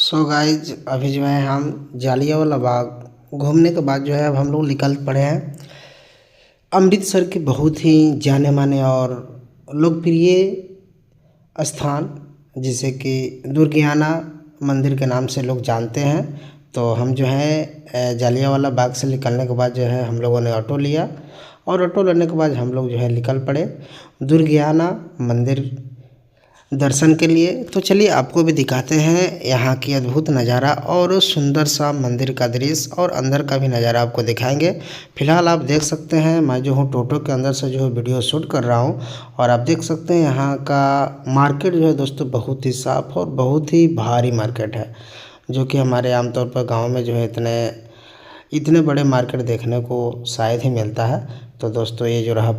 So guys अभी जो है हम जालियांवाला बाग घूमने के बाद जो है अब हम लोग निकल पड़े हैं अमृतसर के बहुत ही जाने माने और लोकप्रिय स्थान जिसे कि दुर्गियाना मंदिर के नाम से लोग जानते हैं। तो हम जो है जालियांवाला बाग से निकलने के बाद जो है हम लोगों ने ऑटो लिया और ऑटो लेने के बाद हम लोग जो है निकल पड़े दुर्गियाना मंदिर दर्शन के लिए। तो चलिए आपको भी दिखाते हैं यहाँ की अद्भुत नज़ारा और सुंदर सा मंदिर का दृश्य और अंदर का भी नज़ारा आपको दिखाएंगे। फिलहाल आप देख सकते हैं मैं जो हूँ टोटो के अंदर से जो है वीडियो शूट कर रहा हूँ और आप देख सकते हैं यहाँ का मार्केट जो है दोस्तों बहुत ही साफ़ और बहुत ही भारी मार्केट है, जो कि हमारे आमतौर पर गाँव में जो है इतने बड़े मार्केट देखने को शायद ही मिलता है। तो दोस्तों ये जो रहा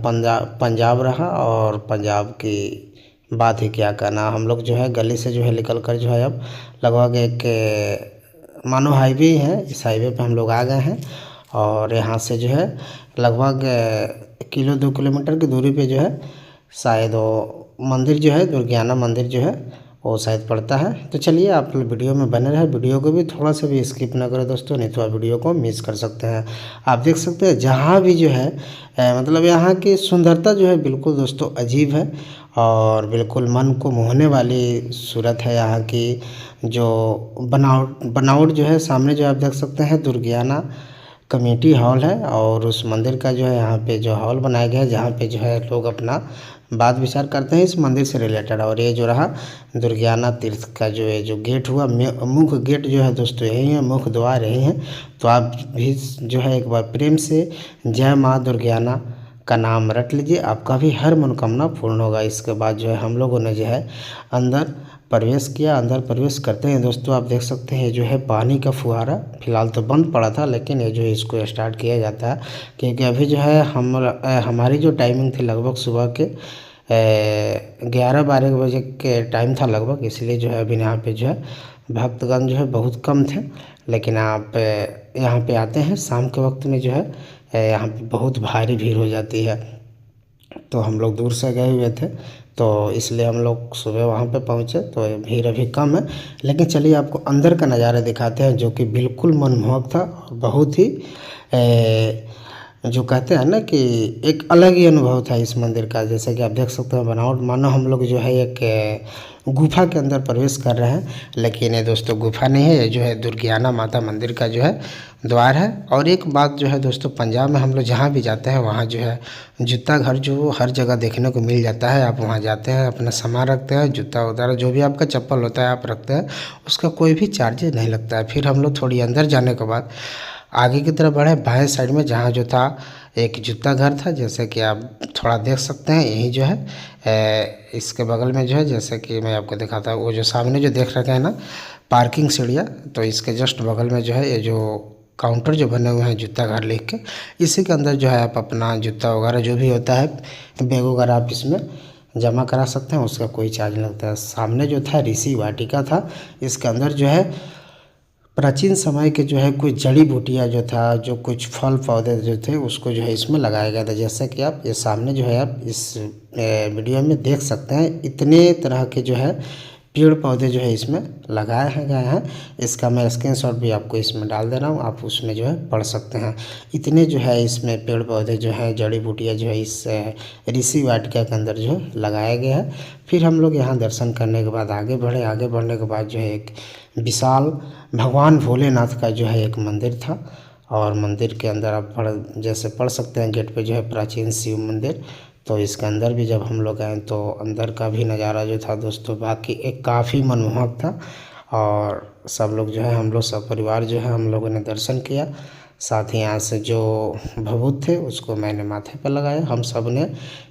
पंजाब रहा और पंजाब की बात ही क्या करना। हम लोग जो है गली से जो है निकल कर जो है अब लगभग एक मानो हाईवे है, इस हाईवे पे हम लोग आ गए हैं और यहाँ से जो है लगभग 1-2 किलोमीटर की दूरी पे जो है शायद वो मंदिर जो है दुर्गियाना मंदिर जो है वो शायद पड़ता है। तो चलिए आप वीडियो में बने रहे, वीडियो को भी थोड़ा सा भी स्किप ना करें दोस्तों, नहीं तो आप वीडियो को मिस कर सकते हैं। आप देख सकते हैं जहाँ भी जो है मतलब यहाँ की सुंदरता जो है बिल्कुल दोस्तों अजीब है और बिल्कुल मन को मोहने वाली सूरत है यहाँ की। जो बनावट जो है सामने जो आप देख सकते हैं दुर्गियाना कमेटी हॉल है और उस मंदिर का जो है यहाँ पे जो हॉल बनाया गया है जहाँ पे जो है लोग अपना बात विचार करते हैं इस मंदिर से रिलेटेड। और ये जो रहा दुर्गियाना तीर्थ का जो है जो गेट हुआ मुख्य गेट जो है दोस्तों यही है, मुख्य द्वार यही है। तो आप भी जो है एक बार प्रेम से जय माँ दुर्गियाना का नाम रट लीजिए, आपका भी हर मनोकामना पूर्ण होगा। इसके बाद जो है हम लोगों ने जो है अंदर प्रवेश किया। अंदर प्रवेश करते हैं दोस्तों आप देख सकते हैं जो है पानी का फुहारा फिलहाल तो बंद पड़ा था, लेकिन ये जो है इसको स्टार्ट किया जाता है क्योंकि अभी जो है हमारी जो टाइमिंग थी लगभग सुबह के 11-12 बजे के टाइम था लगभग, इसलिए जो है अभी यहाँ पे जो है भक्तगण जो है बहुत कम थे। लेकिन आप यहाँ पे आते हैं शाम के वक्त में जो है यहाँ पे बहुत भारी भीड़ हो जाती है। तो हम लोग दूर से गए हुए थे तो इसलिए हम लोग सुबह वहाँ पे पहुँचे तो भीड़ अभी कम है। लेकिन चलिए आपको अंदर का नज़ारा दिखाते हैं जो कि बिल्कुल मनमोहक था और बहुत ही जो कहते हैं ना कि एक अलग ही अनुभव था इस मंदिर का। जैसे कि आप देख सकते हैं बनावट मानो हम लोग जो है एक गुफा के अंदर प्रवेश कर रहे हैं, लेकिन ये दोस्तों गुफा नहीं है, ये जो है दुर्गियाना माता मंदिर का जो है द्वार है। और एक बात जो है दोस्तों पंजाब में हम लोग जहाँ भी जाते हैं वहाँ जो है जूता घर जो हर जगह देखने को मिल जाता है। आप वहाँ जाते हैं अपना सामान रखते हैं, जूता वगैरह जो भी आपका चप्पल होता है आप रखते हैं, उसका कोई भी चार्जेज नहीं लगता है। फिर हम लोग थोड़ी अंदर जाने के बाद आगे की तरफ बढ़े, बाएं साइड में जहाँ जो था एक जूता घर था, जैसे कि आप थोड़ा देख सकते हैं। यही जो है इसके बगल में जो है जैसे कि मैं आपको दिखाता हूँ वो जो सामने जो देख रखे हैं ना पार्किंग सीढ़ियाँ, तो इसके जस्ट बगल में जो है ये जो काउंटर जो बने हुए हैं जूता घर लिख के, इसी के अंदर जो है आप अपना जूता वगैरह जो भी होता है बैग वगैरह आप इसमें जमा करा सकते हैं, उसका कोई चार्ज नहीं लगता है। सामने जो था ऋषि वाटिका था, इसके अंदर जो है प्राचीन समय के जो है कुछ जड़ी बूटियाँ जो था जो कुछ फल पौधे जो थे उसको जो है इसमें लगाया गया था। जैसे कि आप ये सामने जो है आप इस वीडियो में देख सकते हैं इतने तरह के जो है पेड़ पौधे जो है इसमें लगाए गए हैं। इसका मैं स्क्रीनशॉट भी आपको इसमें डाल दे रहा हूँ, आप उसमें जो है पढ़ सकते हैं। इतने जो है इसमें पेड़ पौधे जो है जड़ी बूटियाँ जो है इस ऋषि वाटिका के अंदर जो है लगाया गया है। फिर हम लोग यहाँ दर्शन करने के बाद आगे बढ़े, आगे बढ़ने के बाद जो है एक विशाल भगवान भोलेनाथ का जो है एक मंदिर था और मंदिर के अंदर आप जैसे पढ़ सकते हैं गेट पे जो है प्राचीन शिव मंदिर। तो इसके अंदर भी जब हम लोग गए तो अंदर का भी नज़ारा जो था दोस्तों बाकी एक काफ़ी मनमोहक था और सब लोग जो है हम लोग सब परिवार जो है हम लोगों ने दर्शन किया। साथ ही यहाँ से जो भभूत थे उसको मैंने माथे पर लगाया, हम सब ने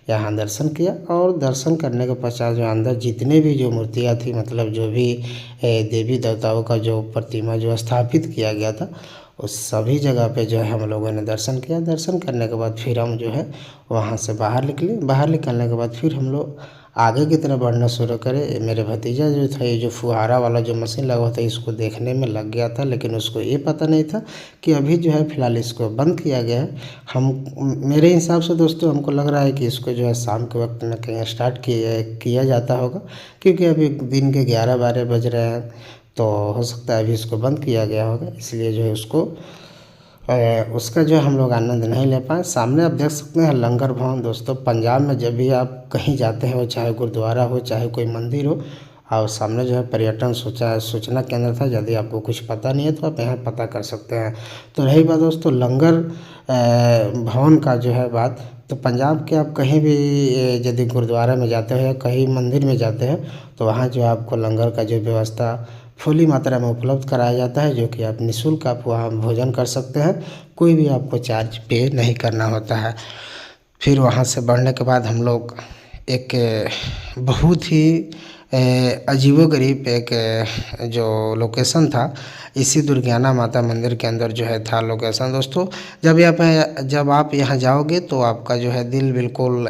यहाँ दर्शन किया। और दर्शन करने के पश्चात जो अंदर जितने भी जो मूर्तियाँ थी मतलब जो भी देवी देवताओं का जो प्रतिमा जो स्थापित किया गया था उस सभी जगह पे जो है हम लोगों ने दर्शन किया। दर्शन करने के बाद फिर हम जो है वहाँ से बाहर निकले। बाहर निकलने के बाद फिर हम लोग आगे की तरफ बढ़ना शुरू करे। मेरे भतीजा जो था, ये जो फुहारा वाला जो मशीन लगा हुआ था, इसको देखने में लग गया था, लेकिन उसको ये पता नहीं था कि अभी जो है फ़िलहाल इसको बंद किया गया है। मेरे हिसाब से दोस्तों हमको लग रहा है कि इसको जो है शाम के वक्त में कहीं स्टार्ट किया जाता होगा, क्योंकि अभी दिन के 11-12 बज रहे हैं, तो हो सकता है अभी इसको बंद किया गया होगा, इसलिए जो है उसका जो है हम लोग आनंद नहीं ले पाए। सामने आप देख सकते हैं लंगर भवन। दोस्तों पंजाब में जब भी आप कहीं जाते हो, चाहे गुरुद्वारा हो चाहे कोई मंदिर हो, और सामने जो है पर्यटन सूचना केंद्र था। यदि आपको कुछ पता नहीं है तो आप यहाँ पता कर सकते हैं। तो रही बात दोस्तों लंगर भवन का जो है बात, तो पंजाब के आप कहीं भी यदि गुरुद्वारा में जाते हो या कहीं मंदिर में जाते हैं, तो वहाँ जो आपको लंगर का जो व्यवस्था फुल्ली मात्रा में उपलब्ध कराया जाता है, जो कि आप निःशुल्क आप वहाँ भोजन कर सकते हैं। कोई भी आपको चार्ज पे नहीं करना होता है। फिर वहाँ से बढ़ने के बाद हम लोग एक बहुत ही अजीबोगरीब एक जो लोकेशन था, इसी दुर्गियाना माता मंदिर के अंदर जो है था लोकेशन। दोस्तों जब आप यहाँ जाओगे तो आपका जो है दिल बिल्कुल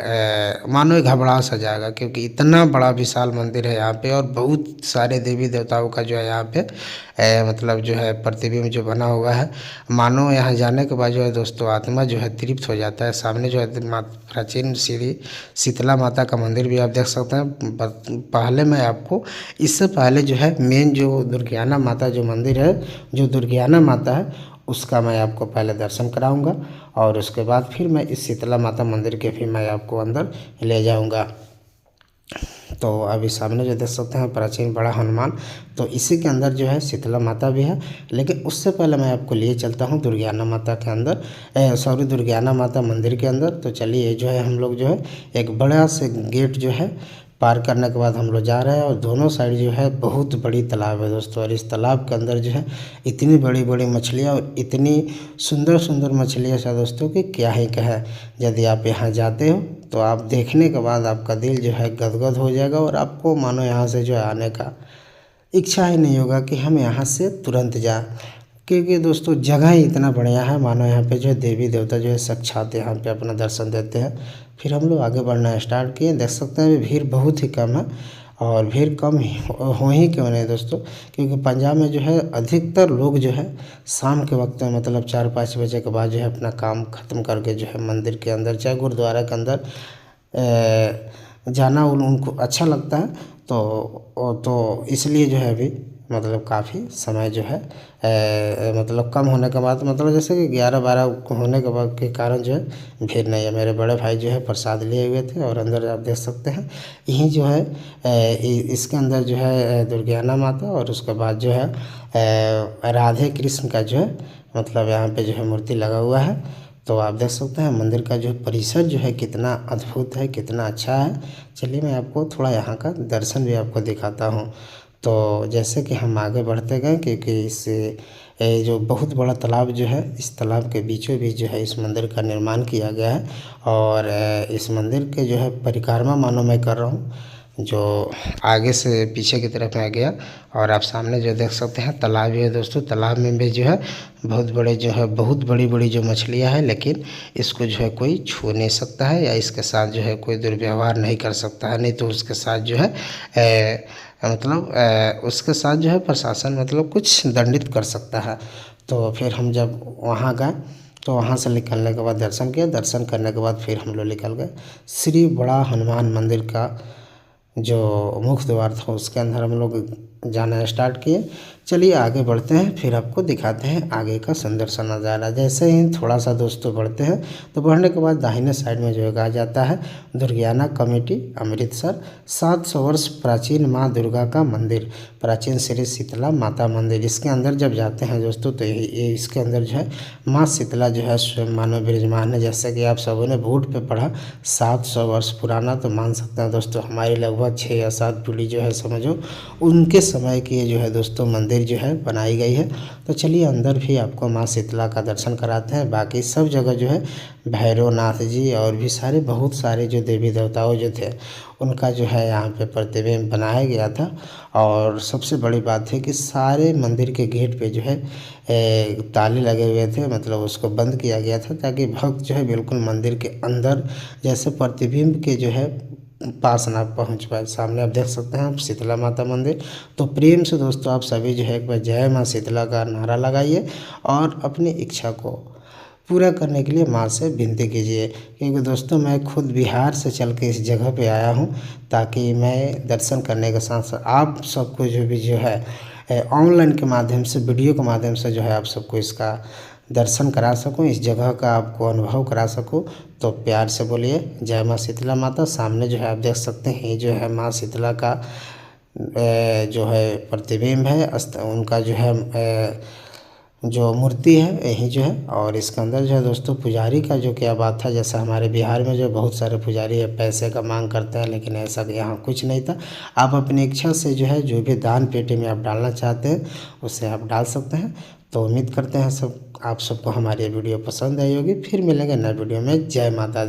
मानो ही घबरा सा जाएगा, क्योंकि इतना बड़ा विशाल मंदिर है यहाँ पे, और बहुत सारे देवी देवताओं का जो है यहाँ पे मतलब जो है प्रतिबिंब जो बना हुआ है। मानो यहाँ जाने के बाद जो है दोस्तों आत्मा जो है तृप्त हो जाता है। सामने जो है प्राचीन श्री शीतला माता का मंदिर भी आप देख सकते हैं। पहले मैं आपको इससे पहले जो है मेन जो दुर्गियाना माता जो मंदिर है, जो दुर्गियाना माता है, उसका मैं आपको पहले दर्शन कराऊंगा, और उसके बाद फिर मैं इस शीतला माता मंदिर के भी मैं आपको अंदर ले जाऊंगा। तो अभी सामने जो देख सकते हैं प्राचीन बड़ा हनुमान, तो इसी के अंदर जो है शीतला माता भी है। लेकिन उससे पहले मैं आपको लिए चलता हूँ दुर्गियाना माता के अंदर, दुर्गियाना माता मंदिर के अंदर। तो चलिए जो है हम लोग जो है एक बड़ा से गेट जो है पार करने के बाद हम लोग जा रहे हैं, और दोनों साइड जो है बहुत बड़ी तालाब है दोस्तों। और इस तालाब के अंदर जो है इतनी बड़ी बड़ी मछलियाँ और इतनी सुंदर सुंदर मछलियाँ हैं दोस्तों कि क्या ही कहें। यदि आप यहाँ जाते हो तो आप देखने के बाद आपका दिल जो है गदगद हो जाएगा, और आपको मानो यहाँ से जो है आने का इच्छा ही नहीं होगा कि हम यहाँ से तुरंत जाएं, क्योंकि दोस्तों जगह ही इतना बढ़िया है। मानो यहाँ पे जो है देवी देवता जो है साक्षात यहाँ पे अपना दर्शन देते हैं। फिर हम लोग आगे बढ़ना स्टार्ट किए। देख सकते हैं भीड़ बहुत ही कम है, और भीड़ कम हो ही क्यों नहीं दोस्तों, क्योंकि पंजाब में जो है अधिकतर लोग जो है शाम के वक्त में मतलब 4-5 बजे के बाद जो है अपना काम ख़त्म करके जो है मंदिर के अंदर चाहे गुरुद्वारा के अंदर जाना उनको अच्छा लगता है। तो इसलिए जो है अभी मतलब काफ़ी समय जो है मतलब कम होने के बाद, मतलब जैसे कि 11-12 होने के बाद के कारण जो है भीड़ नहीं है। मेरे बड़े भाई जो है प्रसाद लिए हुए थे, और अंदर आप देख सकते हैं यहीं जो है इसके अंदर जो है दुर्गियाना माता, और उसके बाद जो है राधे कृष्ण का जो है मतलब यहाँ पे जो है मूर्ति लगा हुआ है। तो आप देख सकते हैं मंदिर का जो परिसर जो है कितना अद्भुत है, कितना अच्छा है। चलिए मैं आपको थोड़ा यहाँ का दर्शन भी आपको दिखाता हूँ। तो जैसे कि हम आगे बढ़ते गए, क्योंकि इस जो बहुत बड़ा तालाब जो है, इस तालाब के बीचों बीच जो है इस मंदिर का निर्माण किया गया है, और इस मंदिर के जो है परिक्रमा मानो मैं कर रहा हूँ, जो आगे से पीछे की तरफ मैं गया। और आप सामने जो देख सकते हैं तालाब है दोस्तों। तालाब में भी जो है बहुत बड़ी बड़ी जो मछलियाँ हैं, लेकिन इसको जो है कोई छू नहीं सकता है, या इसके साथ जो है कोई दुर्व्यवहार नहीं कर सकता है। नहीं तो उसके साथ जो है उसके साथ जो है प्रशासन मतलब कुछ दंडित कर सकता है। तो फिर हम जब वहाँ गए तो वहाँ से निकलने के बाद दर्शन किया। दर्शन करने के बाद फिर हम लोग निकल गए श्री बड़ा हनुमान मंदिर का जो मुख्य द्वार था, उसके अंदर हम लोग जाना स्टार्ट किए। चलिए आगे बढ़ते हैं, फिर आपको दिखाते हैं आगे का सुंदर सा नज़ारा। जैसे ही थोड़ा सा दोस्तों बढ़ते हैं, तो बढ़ने के बाद दाहिने साइड में जो है आ जाता है दुर्गियाना कमेटी अमृतसर 700 वर्ष प्राचीन माँ दुर्गा का मंदिर, प्राचीन श्री शीतला माता मंदिर। इसके अंदर जब जाते हैं दोस्तों तो ये इसके अंदर जो है माँ शीतला जो है स्वयं मानव विराजमान है। जैसे कि आप सबों ने बोर्ड पे पढ़ा 700 वर्ष पुराना, तो मान सकते हैं दोस्तों हमारी लगभग 6 या 7 पीढ़ी जो है समझो उनके समय की जो है दोस्तों मंदिर जो है बनाई गई है। तो चलिए अंदर भी आपको माँ शीतला का दर्शन कराते हैं। बाकी सब जगह जो है भैरवनाथ जी और भी बहुत सारे जो देवी देवताओं जो थे उनका जो है यहाँ पे प्रतिबिंब बनाया गया था। और सबसे बड़ी बात है कि सारे मंदिर के गेट पे जो है ताले लगे हुए थे, मतलब उसको बंद किया गया था, ताकि भक्त जो है बिल्कुल मंदिर के अंदर जैसे प्रतिबिंब के जो है पास ना पहुंच पाए। सामने आप देख सकते हैं आप शीतला माता मंदिर। तो प्रेम से दोस्तों आप सभी जो है एक बार जय माँ शीतला का नारा लगाइए और अपनी इच्छा को पूरा करने के लिए माँ से विनती कीजिए। क्योंकि दोस्तों मैं खुद बिहार से चल के इस जगह पे आया हूँ ताकि मैं दर्शन करने के साथ साथ आप सबको जो है ऑनलाइन के माध्यम से वीडियो के माध्यम से जो है आप सबको इसका दर्शन करा सकूं, इस जगह का आपको अनुभव करा सकूं। तो प्यार से बोलिए जय माँ शीतला माता। सामने जो है आप देख सकते हैं ये जो है माँ शीतला का जो है प्रतिबिंब है, उनका जो है जो मूर्ति है यही जो है। और इसके अंदर जो है दोस्तों पुजारी का जो क्या बात था, जैसा हमारे बिहार में जो बहुत सारे पुजारी है पैसे का मांग करते हैं, लेकिन ऐसा यहाँ कुछ नहीं था। आप अपनी इच्छा से जो है जो भी दान पेटी में आप डालना चाहते हैं उसे आप डाल सकते हैं। तो उम्मीद करते हैं आप सबको हमारी वीडियो पसंद आई होगी। फिर मिलेंगे नए वीडियो में। जय माता दी।